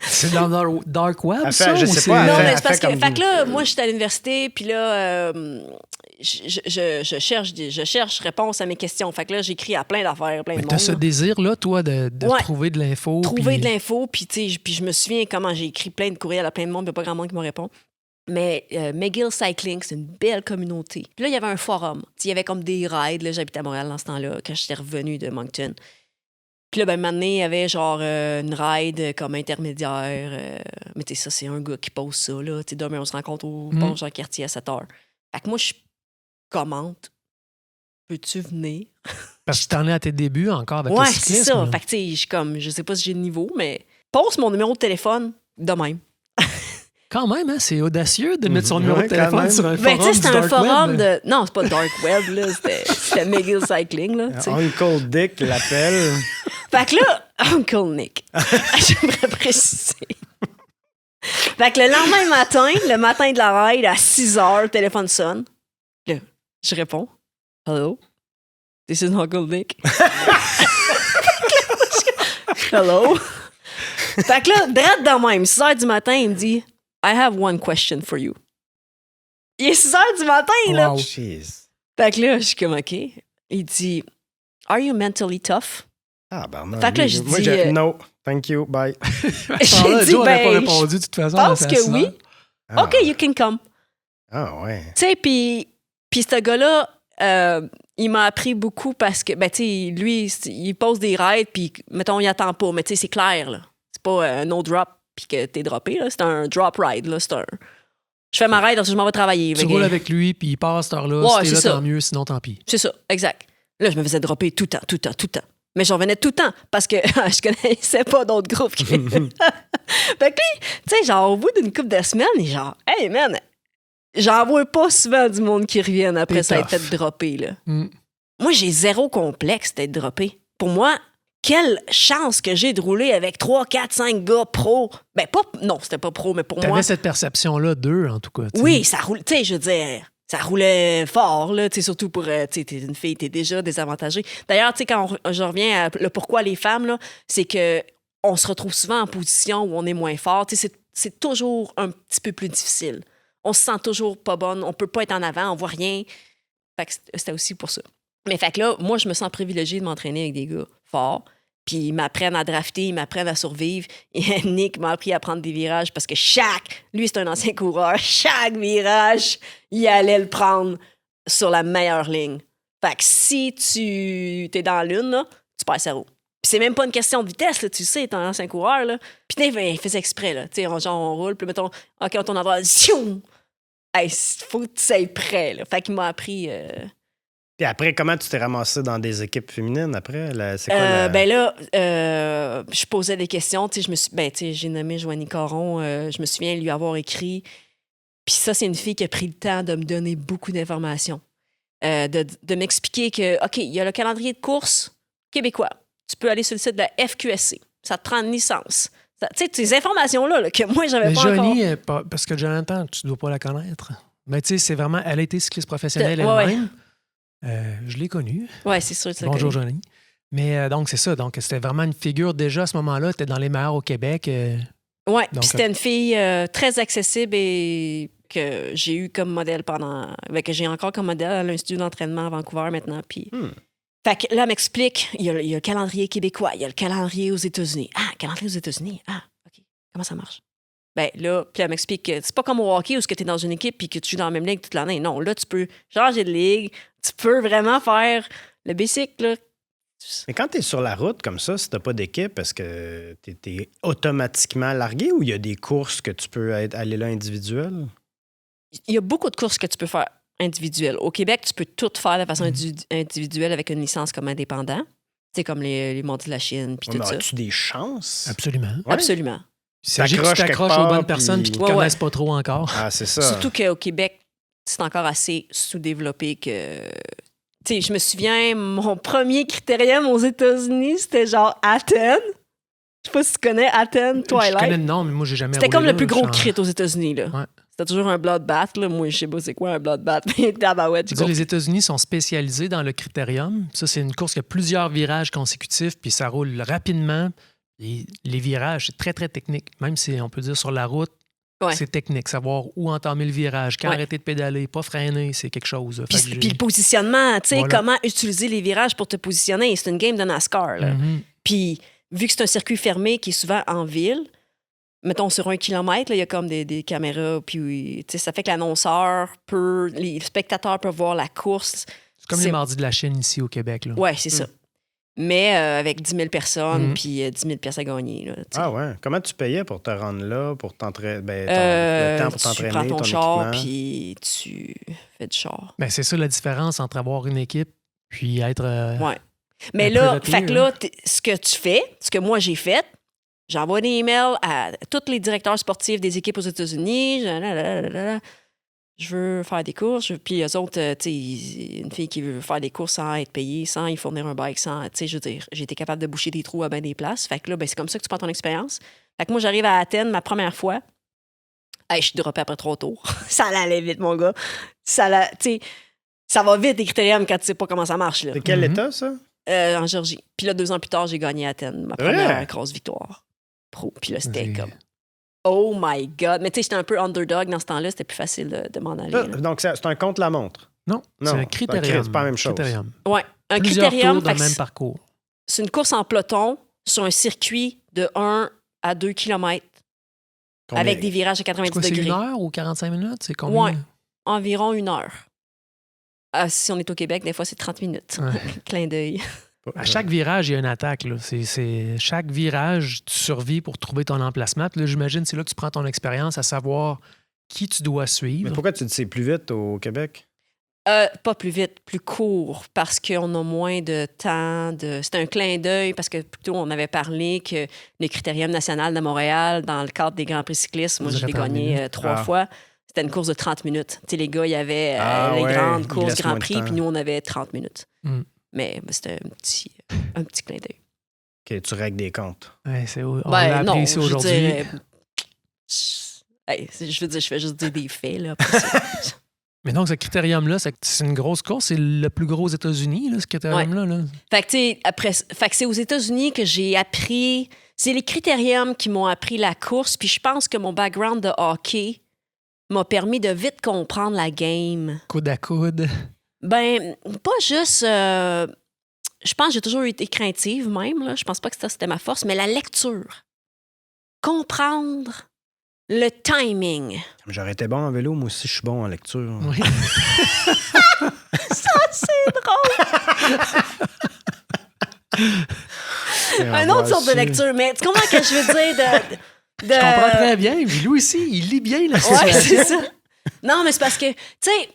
C'est dans le dark web, ça? Je sais pas. Non, mais c'est parce que, fait que là, moi, j'étais à l'université, puis là, je cherche réponse à mes questions. Fait que là, j'écris à plein d'affaires, plein de monde. Mais t'as ce désir-là, toi, de trouver de l'info. Trouver de l'info, puis je me souviens comment j'ai écrit plein de courriels à plein de monde, puis pas grand monde qui me répond. Mais McGill Cycling, c'est une belle communauté. Puis là, il y avait un forum. Il y avait comme des rides. Là, j'habitais à Montréal dans ce temps-là, quand j'étais revenue de Moncton. Puis là, un moment donné, il y avait genre une ride comme intermédiaire. Mais tu sais, ça, c'est un gars qui pose ça, là. Tu sais, demain, on se rencontre au pont Jean-Cartier à 7h. Fait que moi, je commente. Peux-tu venir? Parce que t'en es à tes débuts encore avec le cyclisme. Ouais, c'est ça. Fait que tu sais, je sais pas si j'ai le niveau, mais pose mon numéro de téléphone de même. Quand même, hein, c'est audacieux de mettre son numéro de téléphone sur un forum. Ben, c'était un forum web. de. Non, c'est pas Dark Web, là. C'était McGill Cycling, là. Uncle Dick l'appelle. Fait que là, Uncle Nick. J'aimerais préciser. Fait que le lendemain matin, le matin de la ride, à 6h, le téléphone sonne. Là, je réponds. Hello? This is Uncle Nick. Hello? Fait que là, direct dans même, 6h du matin, il me dit I have one question for you. Il est 6h du matin, là. Wow. Jeez. Fait que là, je suis comme OK. Il dit Are you mentally tough? Ah, ben non. Fait que là, je moi, dis, no, thank you, bye. J'ai dit, Joe n'avait pas ben, répondu de toute façon. je pense que oui. Ah, OK, you can come. Ah, ouais. Tu sais, puis ce gars-là, il m'a appris beaucoup parce que, ben, tu sais, lui, il pose des rides, puis, mettons, il attend pas, mais tu sais, c'est clair, là. C'est pas un no drop, puis que t'es droppé, là. C'est un drop ride, là. C'est un. Je fais ma ride, parce que je m'en vais travailler. Tu roules avec lui, puis il passe cette heure-là. Ouais, si t'es c'est là, ça. tant mieux, sinon tant pis. C'est ça, exact. Là, je me faisais dropper tout le temps. Mais j'en revenais tout le temps parce que je connaissais pas d'autres groupes. Fait que lui, tu sais, genre, au bout d'une couple de semaines, il est genre, hey man, j'en vois pas souvent du monde qui revienne après ça être fait dropper, là. Moi, j'ai zéro complexe d'être droppé. Pour moi, quelle chance que j'ai de rouler avec 3, 4, 5 gars pros. Ben, pas. Non, c'était pas pro, mais pour moi. T'avais cette perception-là d'eux, en tout cas. T'sais. Oui, ça roule. Tu sais, je veux dire. Ça roulait fort, là, tu sais, surtout pour, tu sais, t'es une fille, t'es déjà désavantagée. D'ailleurs, tu sais, quand je reviens à le pourquoi les femmes, là, c'est que on se retrouve souvent en position où on est moins fort. Tu sais, c'est toujours un petit peu plus difficile. On se sent toujours pas bonne, on peut pas être en avant, on voit rien. Fait que c'était aussi pour ça. Mais fait que là, moi, je me sens privilégiée de m'entraîner avec des gars forts. Puis ils m'apprennent à drafter, ils m'apprennent à survivre. Et Nick m'a appris à prendre des virages parce que lui, c'est un ancien coureur. Chaque virage, il allait le prendre sur la meilleure ligne. Fait que si tu t'es dans l'une, là, tu perds sa roue. Puis c'est même pas une question de vitesse, là, tu sais, t'es un ancien coureur. Là. Puis il faisait exprès. Là. On roule, puis mettons, OK, on tourne à droite. Hey, faut que tu sois prêt. Là. Fait qu'il m'a appris... Puis après, comment tu t'es ramassé dans des équipes féminines après? C'est quoi Ben là, je posais des questions. J'ai nommé Joanie Caron. Je me souviens lui avoir écrit. Puis ça, c'est une fille qui a pris le temps de me donner beaucoup d'informations. De m'expliquer que, OK, il y a le calendrier de course québécois. Tu peux aller sur le site de la FQSC. Ça te prend une licence. Tu sais, ces informations-là que moi, j'avais pas Joanie, encore. parce que Jonathan, tu dois pas la connaître. Mais tu sais, c'est vraiment... Elle a été cycliste professionnelle Ouais, elle-même. Je l'ai connue. Oui, c'est sûr. Bonjour, Joanie. Mais donc, c'est ça. Donc, c'était vraiment une figure déjà à ce moment-là. Tu étais dans les meilleurs au Québec. Oui, puis c'était une fille très accessible et que j'ai eu comme modèle que j'ai encore comme modèle. Elle a un studio d'entraînement à Vancouver maintenant. Puis... Fait que là, elle m'explique, il y a le calendrier québécois, il y a le calendrier aux États-Unis. Ah, calendrier aux États-Unis. Ah, OK. Comment ça marche? Ben là, puis elle m'explique que c'est pas comme au hockey où tu es dans une équipe puis que tu joues dans la même ligue toute l'année. Non, là, tu peux changer de ligue. Tu peux vraiment faire le basic, là. Mais quand tu es sur la route comme ça, si tu n'as pas d'équipe, est-ce que tu es automatiquement largué ou il y a des courses que tu peux aller là individuelles? Il y a beaucoup de courses que tu peux faire individuelles. Au Québec, tu peux tout faire de façon individuelle avec une licence comme indépendant. C'est comme les Mondiaux de la Chine puis tout ça. As-tu des chances? Absolument. Ouais. Absolument. Il s'agit que tu t'accroches aux bonnes personnes qui ne te connaissent pas trop encore. Ah, c'est ça. Surtout qu'au Québec, c'est encore assez sous-développé que... Tu sais, je me souviens, mon premier critérium aux États-Unis, c'était genre Athènes. Je sais pas si tu connais Athènes, Twilight. Je connais le nom, mais moi, j'ai jamais C'était comme roulé le plus là, gros crit aux États-Unis, là. Ouais. C'était toujours un bloodbath, là. Moi, je sais pas c'est quoi un bloodbath, mais tabarouette. Les États-Unis sont spécialisés dans le critérium. Ça, c'est une course qui a plusieurs virages consécutifs, puis ça roule rapidement. Et les virages, c'est très, très technique. Même si on peut dire sur la route, c'est technique. Savoir où entamer le virage, quand arrêter de pédaler, pas freiner, c'est quelque chose. Puis le positionnement, tu sais, comment utiliser les virages pour te positionner. C'est une game de NASCAR, là. Puis, vu que c'est un circuit fermé qui est souvent en ville, mettons sur 1 kilomètre, il y a comme des caméras, puis ça fait que les spectateurs peuvent voir la course. C'est comme les mardis de la Chine ici au Québec. Oui, c'est ça. Mais avec 10 000 personnes, puis 10 000 pièces à gagner. Là, ah ouais? Comment tu payais pour te rendre là, pour t'entraîner? Le temps pour t'entraîner, tu prends ton char, puis tu fais du char. Ben, c'est ça la différence entre avoir une équipe puis être... ouais. Mais là, fait que là, ce que tu fais, ce que moi j'ai fait, j'envoie des emails à tous les directeurs sportifs des équipes aux États-Unis. Je veux faire des courses. Puis eux autres, tu sais, une fille qui veut faire des courses sans être payée, sans y fournir un bike, sans, tu sais, je veux dire, j'ai été capable de boucher des trous à bien des places. Fait que là, ben, c'est comme ça que tu prends ton expérience. Fait que moi, j'arrive à Athènes, ma première fois. Hey, je suis droppée après 3 tours. Ça allait vite, mon gars. Ça va vite, les critériums, quand tu sais pas comment ça marche. Là. C'est quel état, ça? En Géorgie. Puis là, 2 ans plus tard, j'ai gagné à Athènes, ma première grosse victoire pro. Puis là, c'était comme... Oh my God! Mais tu sais, j'étais un peu underdog dans ce temps-là. C'était plus facile de m'en aller. Là. Donc, c'est un contre-la-montre? Non, c'est un critérium. C'est pas la même chose. Oui, un Plusieurs critérium. Tours dans le même parcours. C'est une course en peloton sur un circuit de 1 à 2 km avec des virages à 90 degrés. C'est 1 heure ou 45 minutes? C'est combien? Oui, environ 1 heure. Si on est au Québec, des fois, c'est 30 minutes. Ouais. Clin d'œil. À chaque virage, il y a une attaque. Là. Chaque virage, tu survis pour trouver ton emplacement. Puis là, j'imagine c'est là que tu prends ton expérience à savoir qui tu dois suivre. Mais pourquoi tu dis c'est plus vite au Québec? Pas plus vite, plus court, parce qu'on a moins de temps. C'est un clin d'œil, parce que plutôt, on avait parlé que le Critérium national de Montréal, dans le cadre des Grands Prix cyclistes, moi, je l'ai gagné 3 fois. C'était une course de 30 minutes. Tu sais, les gars, il y avait les grandes courses Grand Prix, puis nous, on avait 30 minutes. Mais c'était un petit clin d'œil. OK, tu règles des comptes. Ouais, on l'a appris ici aujourd'hui. Je veux dire, je fais juste dire des faits. Là, mais donc, ce critérium-là, c'est une grosse course. C'est le plus gros aux États-Unis, là, ce critérium-là. Là. Fait que c'est aux États-Unis que j'ai appris... C'est les critériums qui m'ont appris la course. Puis je pense que mon background de hockey m'a permis de vite comprendre la game. Coude à coude. Ben, pas juste... je pense que j'ai toujours été craintive même. Là. Je pense pas que c'était ma force, mais la lecture. Comprendre le timing. J'aurais été bon en vélo, moi aussi, je suis bon en lecture. Oui. Ça, c'est drôle! Un autre sorte de lecture, mais tu comprends ce que je veux dire Je comprends très bien. Puis lui aussi, il lit bien la situation. Ouais, c'est ça. Non, mais c'est parce que, tu sais,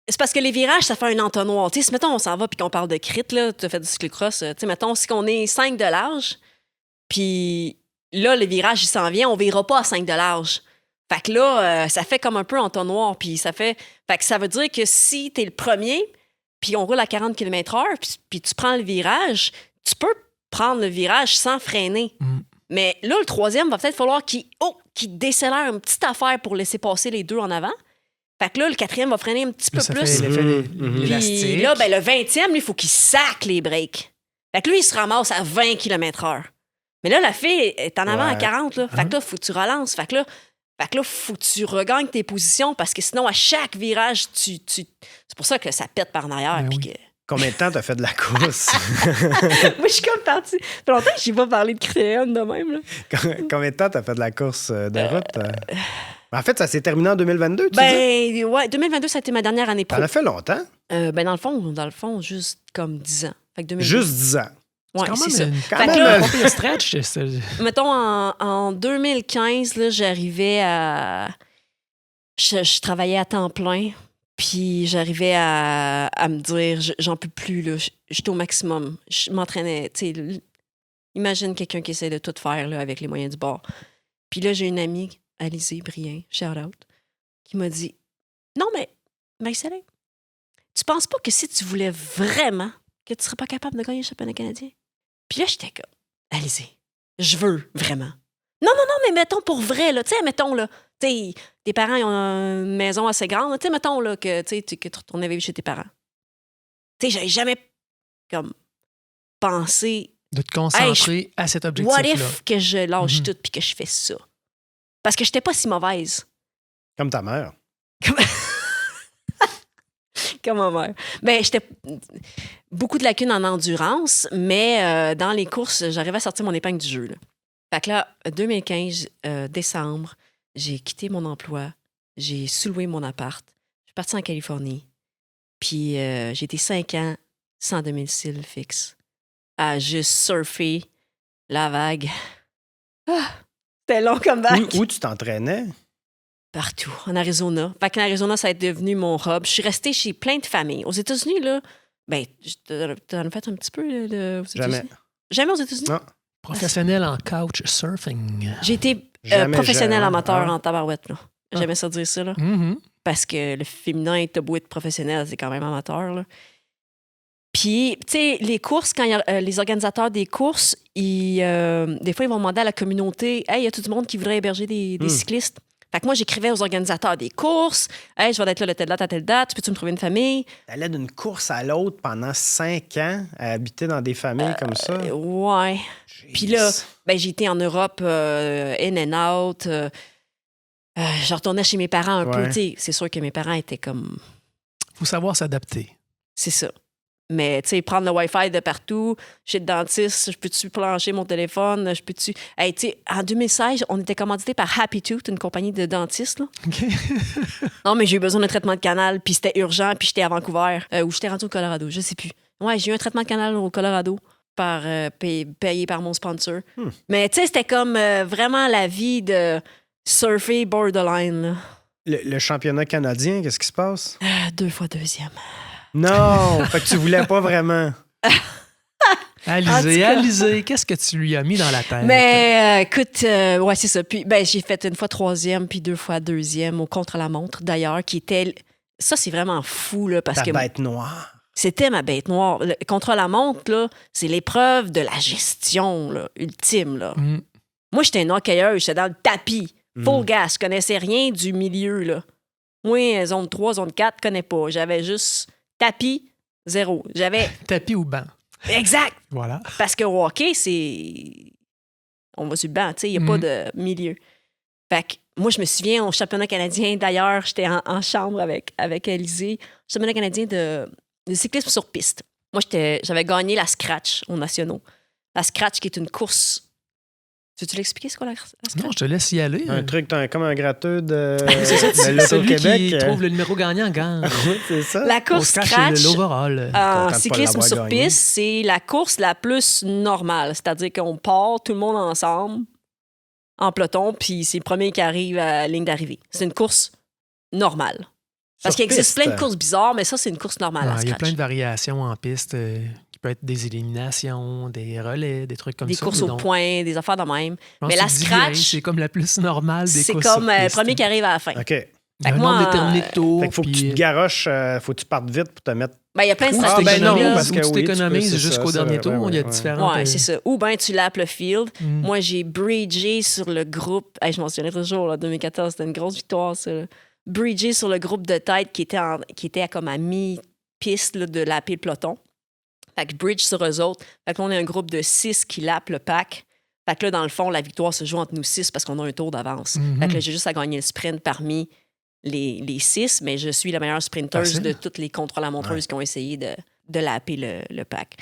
c'est parce que les virages, ça fait un entonnoir. Tu sais, si, mettons, on s'en va puis qu'on parle de crit, là, tu as fait du cyclocross, tu sais, mettons, si on est 5 de large, puis là, le virage, il s'en vient, on ne verra pas à 5 de large. Fait que là, ça fait comme un peu entonnoir, puis ça fait... Fait que ça veut dire que si t'es le premier, puis on roule à 40 km/h, puis tu prends le virage, tu peux prendre le virage sans freiner. Mais là, le troisième, va peut-être falloir qu'il décélère une petite affaire pour laisser passer les deux en avant. Fait que là, le quatrième va freiner un petit peu ça plus. Fait l'effet Puis élastique. là, ben, le 20e, lui, il faut qu'il sac les breaks. Fait que lui, il se ramasse à 20 km/h. Mais là, la fille est en avant à 40. Là. Fait que là, il faut que tu relances. Fait que là, faut que tu regagnes tes positions parce que sinon, à chaque virage, c'est pour ça que ça pète par en arrière. Ben puis oui. que... Combien de temps t'as fait de la course? Moi, je suis comme partie. Ça fait longtemps que je n'ai pas parlé de critérium de même. Là. Combien de temps t'as fait de la course de route? En fait, ça s'est terminé en 2022, tu dis? Ben, ouais, 2022, ça a été ma dernière année pro. T'en as fait longtemps? Ben, dans le fond, juste comme 10 ans. Fait que 2022. Juste 10 ans. Ouais, Quand c'est même ça. Quand Fait que même, là, un stretch. mettons, en 2015, là, j'arrivais à... Je travaillais à temps plein, puis j'arrivais à me dire, j'en peux plus, là. J'étais au maximum. Je m'entraînais, tu sais. Imagine quelqu'un qui essaie de tout faire là, avec les moyens du bord. Puis là, j'ai une amie, Alizée Brien, shout-out, qui m'a dit, non, mais Marie-Céline, tu penses pas que si tu voulais vraiment que tu serais pas capable de gagner le championnat canadien? Puis là, j'étais comme, Alizée, je veux vraiment. Non, mais mettons pour vrai, là, tu sais, mettons, là, tu sais, tes parents, ils ont une maison assez grande, tu sais, mettons, là, que tu retournais vivre chez tes parents. Tu sais, j'avais jamais, comme, pensé, De te concentrer à cet objectif-là. what if que je lâche tout puis que je fais ça? Parce que j'étais pas si mauvaise. Comme ta mère. Comme ma mère. Ben, j'étais beaucoup de lacunes en endurance, mais dans les courses, j'arrivais à sortir mon épingle du jeu, là. Fait que là, 2015, décembre, j'ai quitté mon emploi, j'ai sous-loué mon appart, je suis partie en Californie, puis j'ai été 5 ans sans domicile fixe, à juste surfer la vague. Ah, c'était long comme vague. Où tu t'entraînais? Partout, en Arizona. Fait qu'en Arizona, ça a devenu mon hub. Je suis restée chez plein de familles. Aux États-Unis, là, ben, t'en as fait un petit peu là, aux États-Unis? Jamais. Jamais aux États-Unis? Non. Professionnel en couch surfing. J'ai été professionnel amateur en tabarouette, là. J'aimais ça dire ça, là. Parce que le féminin, t'as beau être professionnel, c'est quand même amateur, là. Puis, tu sais, les courses, quand les organisateurs des courses, des fois, ils vont demander à la communauté, « Hey, il y a tout le monde qui voudrait héberger des cyclistes. » Fait que moi, j'écrivais aux organisateurs des courses, « Hey, je vais être là de telle date à telle date, peux-tu me trouver une famille? » T'allais d'une course à l'autre pendant 5 ans à habiter dans des familles comme ça? Ouais. Puis là, ben, j'ai été en Europe, in and out. Je retournais chez mes parents un peu. Tu sais, c'est sûr que mes parents étaient comme... Faut savoir s'adapter. C'est ça. Mais, tu sais, prendre le Wi-Fi de partout, chez le dentiste, je peux-tu plancher mon téléphone, je peux-tu... Hey, tu sais, en 2016, on était commandité par Happy Tooth, une compagnie de dentistes, là. OK. Non, mais j'ai eu besoin d'un traitement de canal, puis c'était urgent, puis j'étais à Vancouver, ou j'étais rendu au Colorado, je sais plus. Ouais, j'ai eu un traitement de canal au Colorado, payé par mon sponsor. Mais, tu sais, c'était comme vraiment la vie de surfer borderline, là. Le championnat canadien, qu'est-ce qui se passe? 2 fois deuxième. Non! Fait que tu voulais pas vraiment. Alizée, qu'est-ce que tu lui as mis dans la tête? Mais écoute, ouais, c'est ça. Puis ben, j'ai fait 1 fois 3e, puis 2 fois 2e au contre-la-montre, d'ailleurs, qui était... Ça, c'est vraiment fou, là, parce Ta que... bête noire. C'était ma bête noire. Le contre-la-montre, là, c'est l'épreuve de la gestion, là, ultime, là. Moi, j'étais une hockeyeuse, j'étais dans le tapis. Full gas, je connaissais rien du milieu, là. Moi, zone 3, zone 4, je connais pas. J'avais juste tapis, 0. J'avais... Tapis ou banc. Exact! Voilà. Parce que au hockey, c'est... On va sur le banc, tu sais, il n'y a pas de milieu. Fait que moi, je me souviens, au championnat canadien, d'ailleurs, j'étais en chambre avec Alizée, championnat canadien de le cyclisme sur piste. Moi, j'avais gagné la Scratch aux nationaux. La Scratch, qui est une course... Veux-tu l'expliquer, c'est quoi la Scratch? Non, je te laisse y aller. Un truc comme un gratteux de l'Auto-Québec. Qui trouve le numéro gagnant gagne. Oui, c'est ça. La course Scratch, l'overall. en cyclisme sur piste, c'est la course la plus normale. C'est-à-dire qu'on part tout le monde ensemble, en peloton, puis c'est le premier qui arrive à la ligne d'arrivée. C'est une course normale. Parce qu'il existe plein de courses bizarres, mais ça, c'est une course normale. Il y a plein de variations en piste, qui peut être des éliminations, des relais, des trucs comme ça. Des courses au point, des affaires de même. Mais la Scratch, c'est comme la plus normale des courses. C'est comme le premier qui arrive à la fin. OK. Il y a un nombre déterminé de tours. Fait qu'il faut que tu te garoches, faut que tu partes vite pour te mettre... Il y a plein de stratégies. Parce que tu t'économises jusqu'au dernier tour. Il y a différentes... Oui, c'est ça. Ou bien tu lappes le field. Moi, j'ai bridgé sur le groupe. Je m'en souviens toujours, là, 2014, c'était une grosse victoire, ça. Bridgé sur le groupe de tête qui était comme à mi-piste là, de lapper le peloton. Fait que bridge sur eux autres. Fait que là, on est un groupe de 6 qui lappent le pack. Fait que là, dans le fond, la victoire se joue entre nous 6 parce qu'on a un tour d'avance. Fait que là, j'ai juste à gagner le sprint parmi les 6, mais je suis la meilleure sprinteuse de toutes les contre-la-monteuses qui ont essayé de lapper le pack.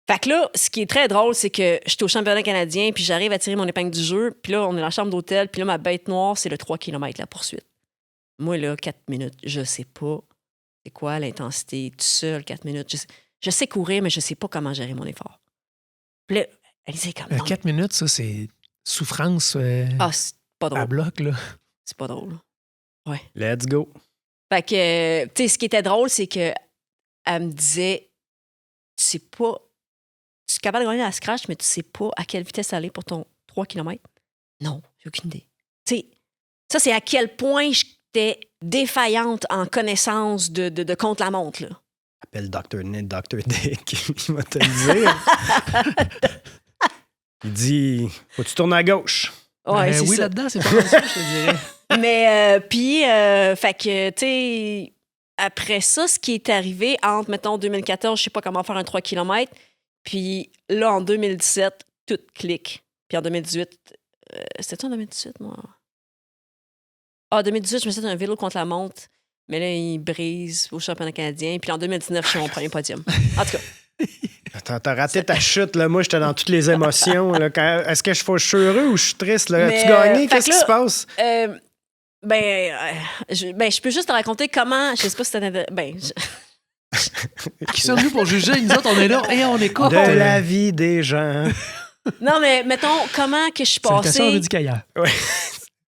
Fait que là, ce qui est très drôle, c'est que je suis au championnat canadien, puis j'arrive à tirer mon épingle du jeu, puis là, on est dans la chambre d'hôtel, puis là, ma bête noire, c'est le 3 km, la poursuite. Moi, là, 4 minutes, je sais pas c'est quoi l'intensité, tout seul, 4 minutes. Je sais courir, mais je sais pas comment gérer mon effort. Puis là, elle disait comme... 4 minutes, ça, c'est souffrance c'est pas drôle. À bloc, là. C'est pas drôle. Ouais. Let's go. Fait que, tu sais, ce qui était drôle, c'est que elle me disait, tu es capable de gagner la Scratch, mais tu sais pas à quelle vitesse aller pour ton 3 km? Non, j'ai aucune idée. Tu sais, ça, c'est à quel point j'étais défaillante en connaissance de contre-la-montre, là. Appelle Dr. Ned, Dr. Dick, il va te le dire. Il dit, faut que tu tournes à gauche. Ouais, c'est oui, ça. là-dedans, c'est pas mal ça, je te dirais. Mais, puis, fait que, tu sais, après ça, ce qui est arrivé entre, mettons, 2014, je sais pas comment faire un 3 km, puis là, en 2017, tout clique. Puis en 2018, c'était-tu en 2018, moi? En 2018, je me suis fait un vélo contre la montre, mais là, il brise au championnat canadien. Puis en 2019, je suis mon premier podium. En tout cas. T'as raté ta chute, là. Moi, j'étais dans toutes les émotions. Là. Est-ce que je suis heureux ou je suis triste? Là? As-tu gagné? Qu'est-ce qui se passe? Je peux juste te raconter comment... Je sais pas si t'en as... Qui sommes-nous pour juger? Nous autres, on est là et on écoute. De la vie des gens. Non, mais mettons, comment que je suis passée... Salutations, Rudy Caillard. Ouais.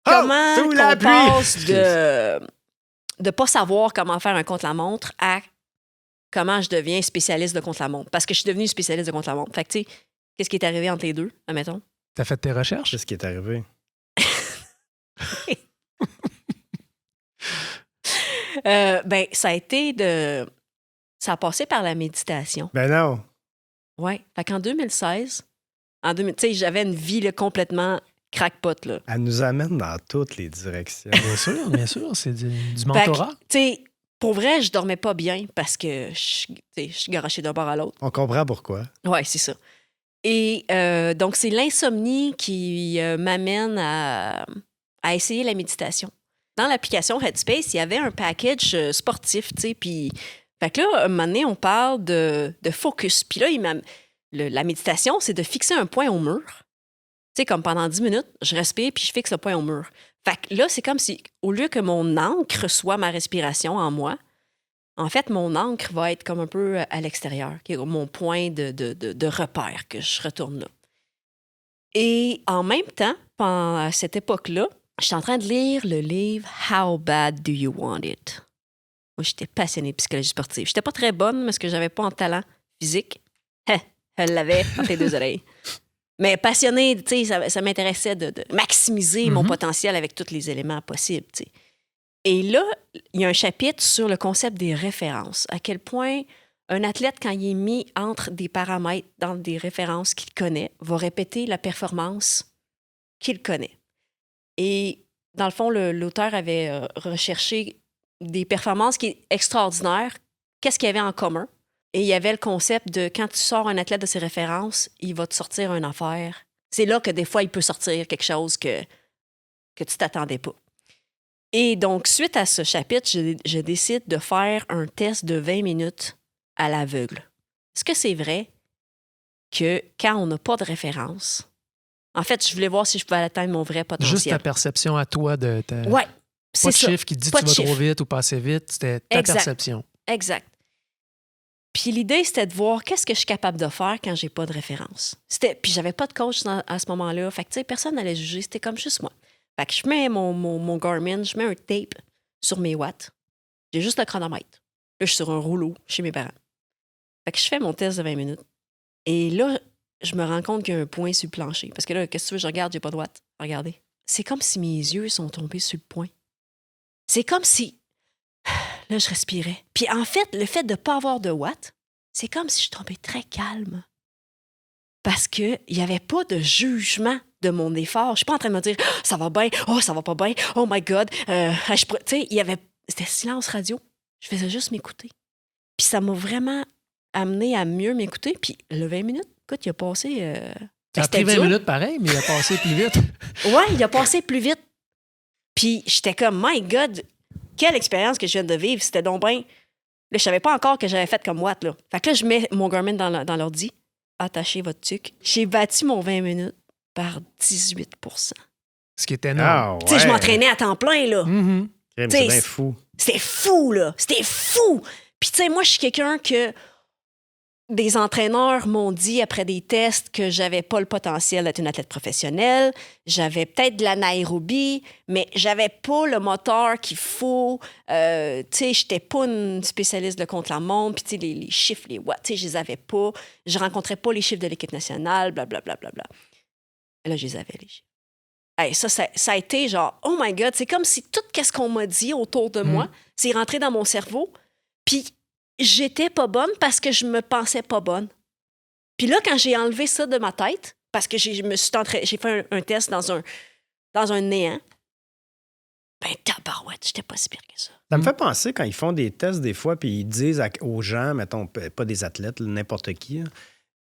Comment qu'on passe de pas savoir comment faire un contre-la-montre à comment je deviens spécialiste de contre-la-montre. Parce que je suis devenue spécialiste de contre-la-montre. Fait que, tu sais, qu'est-ce qui est arrivé entre les deux, admettons? T'as fait tes recherches? Qu'est-ce qui est arrivé? Ça a été ça a passé par la méditation. Ben non. Ouais. Fait qu'en 2016, tu sais, j'avais une vie là, complètement crackpot, là. Elle nous amène dans toutes les directions. Bien sûr, c'est du mentorat. Tu sais, pour vrai, je dormais pas bien parce que je suis garochée d'un bord à l'autre. On comprend pourquoi. Ouais, c'est ça. Et donc, c'est l'insomnie qui m'amène à essayer la méditation. Dans l'application Headspace, il y avait un package sportif, tu sais, puis... Fait que là, un moment donné, on parle de focus. Puis là, la méditation, c'est de fixer un point au mur. Tu sais, comme pendant 10 minutes, je respire puis je fixe le point au mur. Fait que là, c'est comme si, au lieu que mon encre soit ma respiration en moi, en fait, mon encre va être comme un peu à l'extérieur, qui est mon point de repère, que je retourne là. Et en même temps, à cette époque-là, j'étais en train de lire le livre « How Bad Do You Want It ?» Moi, j'étais passionnée de psychologie sportive. J'étais pas très bonne parce que j'avais pas un talent physique. Elle l'avait entre les deux oreilles. Mais passionnée, tu sais, ça m'intéressait de maximiser mon potentiel avec tous les éléments possibles, tu sais. Et là, il y a un chapitre sur le concept des références. À quel point un athlète, quand il est mis entre des paramètres, dans des références qu'il connaît, va répéter la performance qu'il connaît. Et dans le fond, l'auteur avait recherché des performances qui est extraordinaires. Qu'est-ce qu'il y avait en commun? Et il y avait le concept de quand tu sors un athlète de ses références, il va te sortir une affaire. C'est là que des fois, il peut sortir quelque chose que tu t'attendais pas. Et donc, suite à ce chapitre, je décide de faire un test de 20 minutes à l'aveugle. Est-ce que c'est vrai que quand on n'a pas de référence, en fait, je voulais voir si je pouvais atteindre mon vrai potentiel. Juste ta perception à toi de ta... Ouais, c'est ça. Pas de chiffre qui te dit tu vas trop vite ou pas assez vite, c'était ta perception. Exact. Puis l'idée, c'était de voir qu'est-ce que je suis capable de faire quand j'ai pas de référence. Puis j'avais pas de coach à ce moment-là. Fait que, tu sais, personne n'allait juger. C'était comme juste moi. Fait que je mets mon Garmin, je mets un tape sur mes watts. J'ai juste le chronomètre. Là, je suis sur un rouleau chez mes parents. Fait que je fais mon test de 20 minutes. Et là, je me rends compte qu'il y a un point sur le plancher. Parce que là, qu'est-ce que tu veux, je regarde, j'ai pas de watts. Regardez. C'est comme si mes yeux sont tombés sur le point. C'est comme si... Là, je respirais. Puis en fait, le fait de ne pas avoir de watts, c'est comme si je tombais très calme. Parce qu'il n'y avait pas de jugement de mon effort. Je ne suis pas en train de me dire « ça va bien, oh, ça va pas bien, oh my God. » Tu sais, c'était silence radio. Je faisais juste m'écouter. Puis ça m'a vraiment amené à mieux m'écouter. Puis le 20 minutes, écoute, il a passé... Ça a pris 20 minutes pareil, mais il a passé plus vite. Ouais, il a passé plus vite. Puis j'étais comme « my God, quelle expérience que je viens de vivre. C'était donc bien... » Là, je savais pas encore que j'avais fait comme watt, là. Fait que là, je mets mon Garmin dans l'ordi. Attachez votre tuque. J'ai battu mon 20 minutes par 18 %. Ce qui était énorme. Tu sais, je m'entraînais à temps plein, là. Mm-hmm. C'est bien fou. C'était fou, là. C'était fou. Puis, tu sais, moi, je suis quelqu'un que des entraîneurs m'ont dit après des tests que j'avais pas le potentiel d'être une athlète professionnelle. J'avais peut-être de l'anaérobie, mais j'avais pas le moteur qu'il faut. Tu sais, j'étais pas une spécialiste de contre-la-montre. Puis, tu sais, les chiffres, les watts, tu sais, je les avais pas. Je rencontrais pas les chiffres de l'équipe nationale, blablabla. Et là, je les avais, les chiffres. Hey, ça a été genre, oh my God, c'est comme si tout ce qu'on m'a dit autour de moi, c'est rentré dans mon cerveau. Puis, j'étais pas bonne parce que je me pensais pas bonne. Puis là, quand j'ai enlevé ça de ma tête, parce que j'ai fait un test dans un néant, ben tabarouette, j'étais pas si pire que ça. Ça me fait penser quand ils font des tests des fois, puis ils disent aux gens, mettons, pas des athlètes, n'importe qui,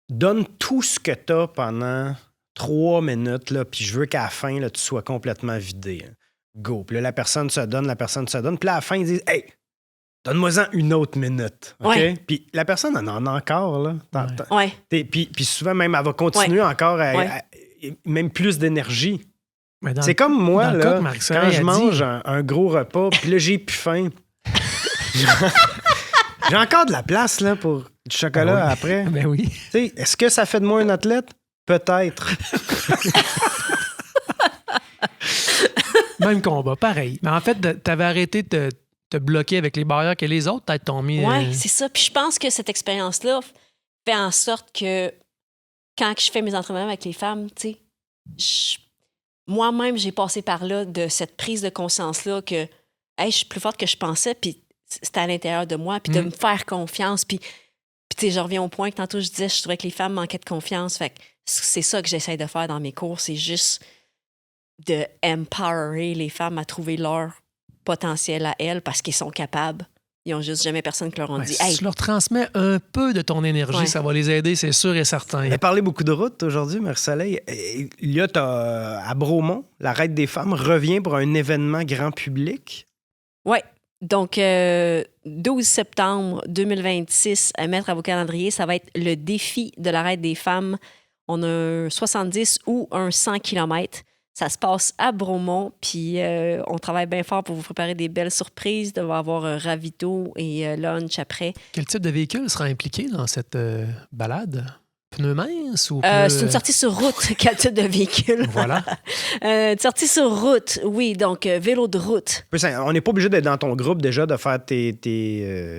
donne tout ce que t'as pendant 3 minutes, là, puis je veux qu'à la fin, là, tu sois complètement vidé. Go. Puis là, la personne se donne. Puis là, à la fin, ils disent, hey, donne-moi-en une autre minute. OK? Ouais. Puis la personne en a encore, là. Ouais. Puis souvent, même, elle va continuer encore à même plus d'énergie. C'est comme moi, là, quand je mange un gros repas, puis là, j'ai plus faim. J'ai encore de la place, là, pour du chocolat après. Ben oui. T'sais, est-ce que ça fait de moi un athlète? Peut-être. Même combat, pareil. Mais en fait, t'avais arrêté de te bloquer avec les barrières que les autres t'ont mis. Oui, c'est ça. Puis je pense que cette expérience-là fait en sorte que quand je fais mes entraînements avec les femmes, tu sais, moi-même, j'ai passé par là de cette prise de conscience-là que hey, je suis plus forte que je pensais, puis c'était à l'intérieur de moi, puis de me faire confiance. Puis tu sais, je reviens au point que tantôt je disais, je trouvais que les femmes manquaient de confiance. Fait que c'est ça que j'essaie de faire dans mes cours, c'est juste de empowerer les femmes à trouver leur potentiel à elles parce qu'ils sont capables. Ils n'ont juste jamais personne qui leur a dit « Hey! » Si tu leur transmets un peu de ton énergie, ça va les aider, c'est sûr et certain. On a parlé beaucoup de route aujourd'hui, Marie-Soleil. Là, à Bromont, la Raid des femmes revient pour un événement grand public. Oui. Donc, 12 septembre 2026, à mettre à vos calendriers, ça va être le défi de la Raid des femmes. On a un 70 ou un 100 km. Ça se passe à Bromont, puis on travaille bien fort pour vous préparer des belles surprises. Il va y avoir un ravito et lunch après. Quel type de véhicule sera impliqué dans cette balade? Pneus minces ou c'est une sortie sur route. Quel type de véhicule? Voilà. Une sortie sur route, oui. Donc, vélo de route. On n'est pas obligé d'être dans ton groupe déjà, de faire tes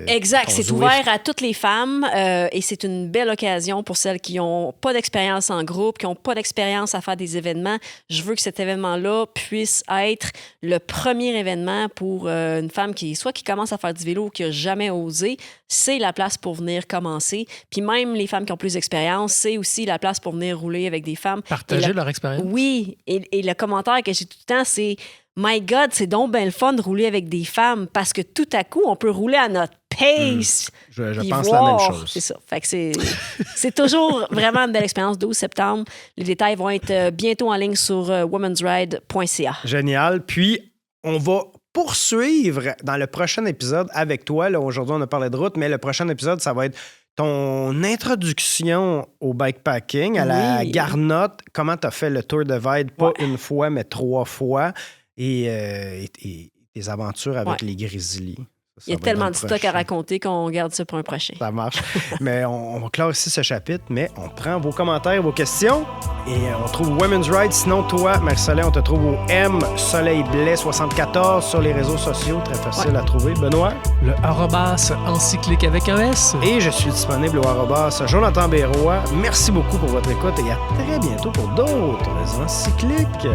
exact. C'est ouvert à toutes les femmes et c'est une belle occasion pour celles qui n'ont pas d'expérience en groupe, qui n'ont pas d'expérience à faire des événements. Je veux que cet événement-là puisse être le premier événement pour une femme qui commence à faire du vélo ou qui n'a jamais osé. C'est la place pour venir commencer. Puis même les femmes qui ont plus d'expérience, c'est aussi la place pour venir rouler avec des femmes. Partager leur expérience. Oui. Et le commentaire que j'ai tout le temps, c'est « My God, c'est donc bien le fun de rouler avec des femmes parce que tout à coup, on peut rouler à notre pace. » Je pense la même chose. C'est ça. Fait que c'est toujours vraiment une belle expérience. 12 septembre. Les détails vont être bientôt en ligne sur womensride.ca. Génial. Puis, on va poursuivre dans le prochain épisode avec toi. Là, aujourd'hui, on a parlé de route, mais le prochain épisode, ça va être ton introduction au bikepacking, à la Garnotte. Comment tu as fait le Tour de Vide, pas une fois, mais 3 fois. Et tes aventures avec les Grizzlies. Il y a tellement de stock à raconter qu'on garde ça pour un prochain. Ça marche. Mais on va clore ici ce chapitre, mais on prend vos commentaires, vos questions et on trouve Women's Rights. Sinon, toi, Marie-Soleil, on te trouve au M Soleil Blais 74 sur les réseaux sociaux. Très facile à trouver. Benoît? Le @encyclique avec un S. Et je suis disponible au @Jonathan Berroy. Merci beaucoup pour votre écoute et à très bientôt pour d'autres encycliques.